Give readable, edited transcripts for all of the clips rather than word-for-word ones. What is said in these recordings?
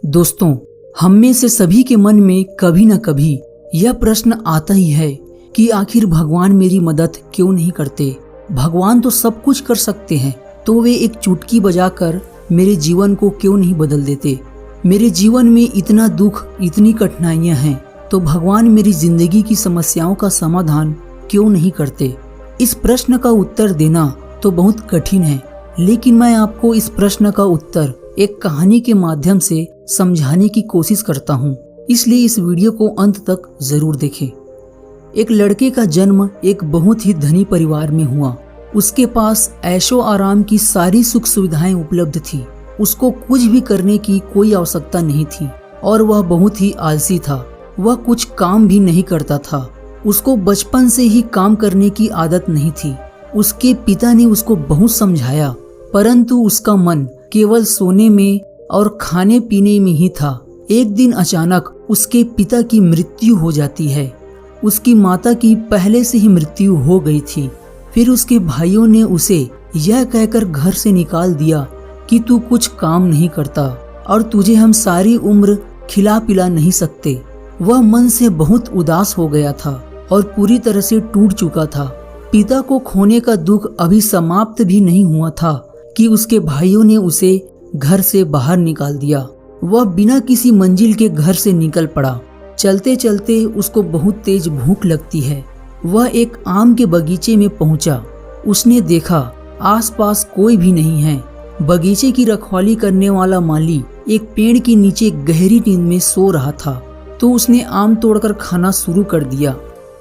दोस्तों, हम में से सभी के मन में कभी न कभी यह प्रश्न आता ही है कि आखिर भगवान मेरी मदद क्यों नहीं करते। भगवान तो सब कुछ कर सकते हैं, तो वे एक चुटकी बजाकर मेरे जीवन को क्यों नहीं बदल देते। मेरे जीवन में इतना दुख, इतनी कठिनाइयां हैं, तो भगवान मेरी जिंदगी की समस्याओं का समाधान क्यों नहीं करते। इस प्रश्न का उत्तर देना तो बहुत कठिन है, लेकिन मैं आपको इस प्रश्न का उत्तर एक कहानी के माध्यम से समझाने की कोशिश करता हूँ, इसलिए इस वीडियो को अंत तक जरूर देखें। एक लड़के का जन्म एक बहुत ही धनी परिवार में हुआ। उसके पास ऐशो आराम की सारी सुख सुविधाएं उपलब्ध थी। उसको कुछ भी करने की कोई आवश्यकता नहीं थी और वह बहुत ही आलसी था। वह कुछ काम भी नहीं करता था। उसको बचपन से ही काम करने की आदत नहीं थी। उसके पिता ने उसको बहुत समझाया, परंतु उसका मन केवल सोने में और खाने पीने में ही था। एक दिन अचानक उसके पिता की मृत्यु हो जाती है। उसकी माता की पहले से ही मृत्यु हो गई थी। फिर उसके भाइयों ने उसे यह कहकर घर से निकाल दिया कि तू कुछ काम नहीं करता और तुझे हम सारी उम्र खिला पिला नहीं सकते। वह मन से बहुत उदास हो गया था और पूरी तरह से टूट चुका था। पिता को खोने का दुख अभी समाप्त भी नहीं हुआ था कि उसके भाइयों ने उसे घर से बाहर निकाल दिया। वह बिना किसी मंजिल के घर से निकल पड़ा। चलते चलते उसको बहुत तेज भूख लगती है। वह एक आम के बगीचे में पहुंचा। उसने देखा आसपास कोई भी नहीं है। बगीचे की रखवाली करने वाला माली एक पेड़ के नीचे गहरी नींद में सो रहा था, तो उसने आम तोड़कर खाना शुरू कर दिया।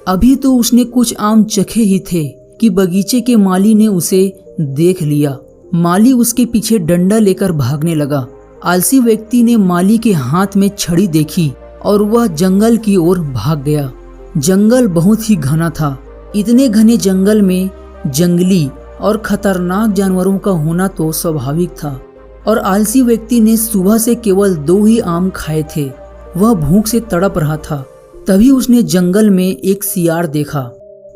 अभी तो उसने कुछ आम चखे ही थे कि बगीचे के माली ने उसे देख लिया। माली उसके पीछे डंडा लेकर भागने लगा। आलसी व्यक्ति ने माली के हाथ में छड़ी देखी और वह जंगल की ओर भाग गया। जंगल बहुत ही घना था। इतने घने जंगल में जंगली और खतरनाक जानवरों का होना तो स्वाभाविक था और आलसी व्यक्ति ने सुबह से केवल 2 ही आम खाए थे। वह भूख से तड़प रहा था। तभी उसने जंगल में एक सियार देखा।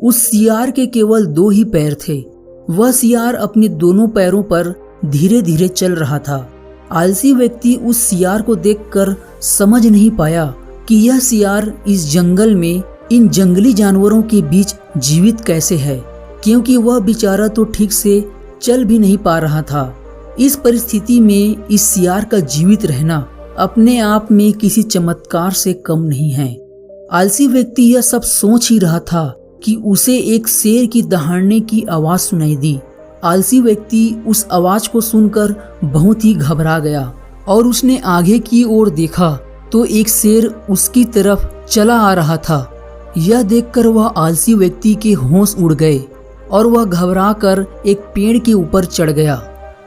उस सियार के केवल 2 ही पैर थे। वह सियार अपने दोनों पैरों पर धीरे धीरे चल रहा था। आलसी व्यक्ति उस सियार को देखकर समझ नहीं पाया कि यह सियार इस जंगल में इन जंगली जानवरों के बीच जीवित कैसे है, क्योंकि वह बेचारा तो ठीक से चल भी नहीं पा रहा था। इस परिस्थिति में इस सियार का जीवित रहना अपने आप में किसी चमत्कार से कम नहीं है। आलसी व्यक्ति यह सब सोच ही रहा था कि उसे एक शेर की दहाड़ने की आवाज सुनाई दी। आलसी व्यक्ति उस आवाज को सुनकर बहुत ही घबरा गया और उसने आगे की ओर देखा तो एक शेर उसकी तरफ चला आ रहा था। यह देखकर वह आलसी व्यक्ति के होश उड़ गए और वह घबराकर एक पेड़ के ऊपर चढ़ गया।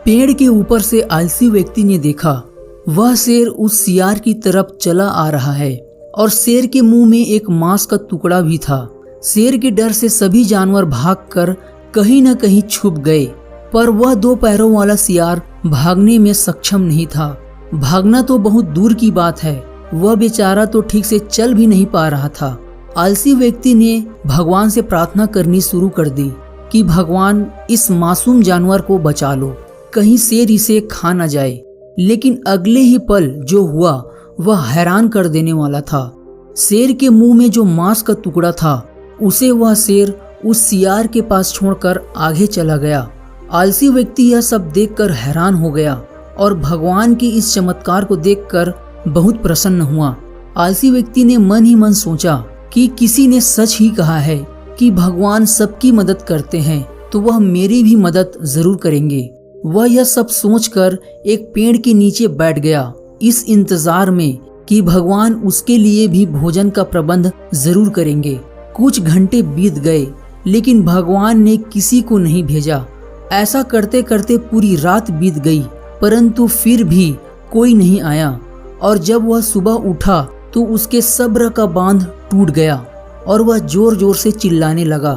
पेड़ के ऊपर से आलसी व्यक्ति ने देखा वह शेर उस सियार की तरफ चला आ रहा है और शेर के मुंह में एक मांस का टुकड़ा भी था। शेर के डर से सभी जानवर भागकर कहीं न कहीं छुप गए, पर वह 2 पैरों वाला सियार भागने में सक्षम नहीं था। भागना तो बहुत दूर की बात है, वह बेचारा तो ठीक से चल भी नहीं पा रहा था। आलसी व्यक्ति ने भगवान से प्रार्थना करनी शुरू कर दी कि भगवान इस मासूम जानवर को बचा लो, कहीं शेर इसे खा न जाए। लेकिन अगले ही पल जो हुआ वह हैरान कर देने वाला था। शेर के मुंह में जो मांस का टुकड़ा था उसे वह शेर उस सियार के पास छोड़कर आगे चला गया। आलसी व्यक्ति यह सब देखकर हैरान हो गया और भगवान के इस चमत्कार को देखकर बहुत प्रसन्न हुआ। आलसी व्यक्ति ने मन ही मन सोचा कि किसी ने सच ही कहा है कि भगवान सबकी मदद करते हैं, तो वह मेरी भी मदद जरूर करेंगे। वह यह सब सोचकर एक पेड़ के नीचे बैठ गया, इस इंतजार में कि भगवान उसके लिए भी भोजन का प्रबंध जरूर करेंगे। कुछ घंटे बीत गए, लेकिन भगवान ने किसी को नहीं भेजा। ऐसा करते करते पूरी रात बीत गई, परंतु फिर भी कोई नहीं आया। और जब वह सुबह उठा तो उसके सब्र का बांध टूट गया और वह जोर जोर से चिल्लाने लगा,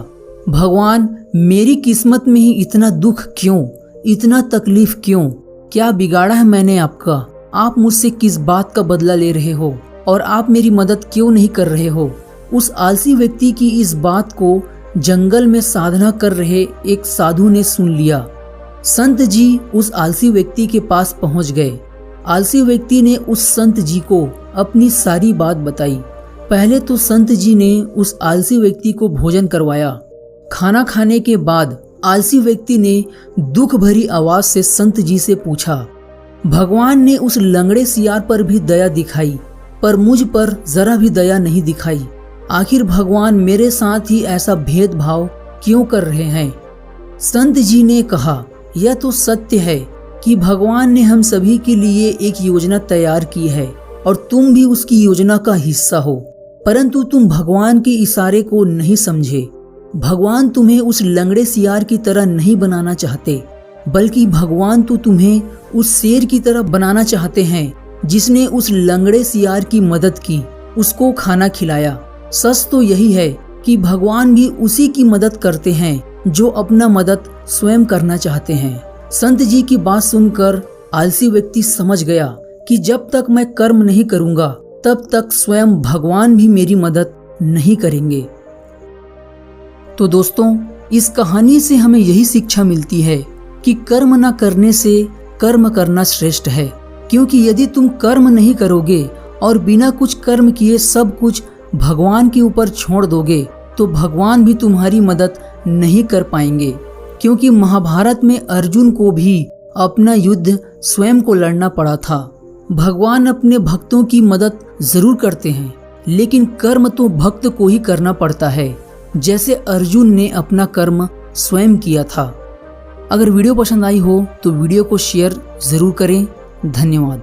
भगवान मेरी किस्मत में ही इतना दुख क्यों, इतना तकलीफ क्यों? क्या बिगाड़ा है मैंने आपका? आप मुझसे किस बात का बदला ले रहे हो और आप मेरी मदद क्यों नहीं कर रहे हो? उस आलसी व्यक्ति की इस बात को जंगल में साधना कर रहे एक साधु ने सुन लिया। संत जी उस आलसी व्यक्ति के पास पहुंच गए आलसी व्यक्ति ने उस संत जी को अपनी सारी बात बताई। पहले तो संत जी ने उस आलसी व्यक्ति को भोजन करवाया। खाना खाने के बाद आलसी व्यक्ति ने दुख भरी आवाज से संत जी से पूछा, भगवान ने उस लंगड़े सियार पर भी दया दिखाई, पर मुझ पर जरा भी दया नहीं दिखाई। आखिर भगवान मेरे साथ ही ऐसा भेदभाव क्यों कर रहे हैं? संत जी ने कहा, यह तो सत्य है कि भगवान ने हम सभी के लिए एक योजना तैयार की है और तुम भी उसकी योजना का हिस्सा हो, परंतु तुम भगवान के इशारे को नहीं समझे। भगवान तुम्हें उस लंगड़े सियार की तरह नहीं बनाना चाहते, बल्कि भगवान तो तुम्हें उस शेर की तरह बनाना चाहते हैं जिसने उस लंगड़े सियार की मदद की, उसको खाना खिलाया। सच तो यही है कि भगवान भी उसी की मदद करते हैं जो अपना मदद स्वयं करना चाहते हैं। संत जी की बात सुनकर आलसी व्यक्ति समझ गया कि जब तक मैं कर्म नहीं करूंगा तब तक स्वयं भगवान भी मेरी मदद नहीं करेंगे। तो दोस्तों, इस कहानी से हमें यही शिक्षा मिलती है कि कर्म न करने से कर्म करना श्रेष्ठ है, क्योंकि यदि तुम कर्म नहीं करोगे और बिना कुछ कर्म किए सब कुछ भगवान के ऊपर छोड़ दोगे तो भगवान भी तुम्हारी मदद नहीं कर पाएंगे। क्योंकि महाभारत में अर्जुन को भी अपना युद्ध स्वयं को लड़ना पड़ा था। भगवान अपने भक्तों की मदद जरूर करते हैं, लेकिन कर्म तो भक्त को ही करना पड़ता है, जैसे अर्जुन ने अपना कर्म स्वयं किया था। अगर वीडियो पसंद आई हो तो वीडियो को शेयर जरूर करें। धन्यवाद।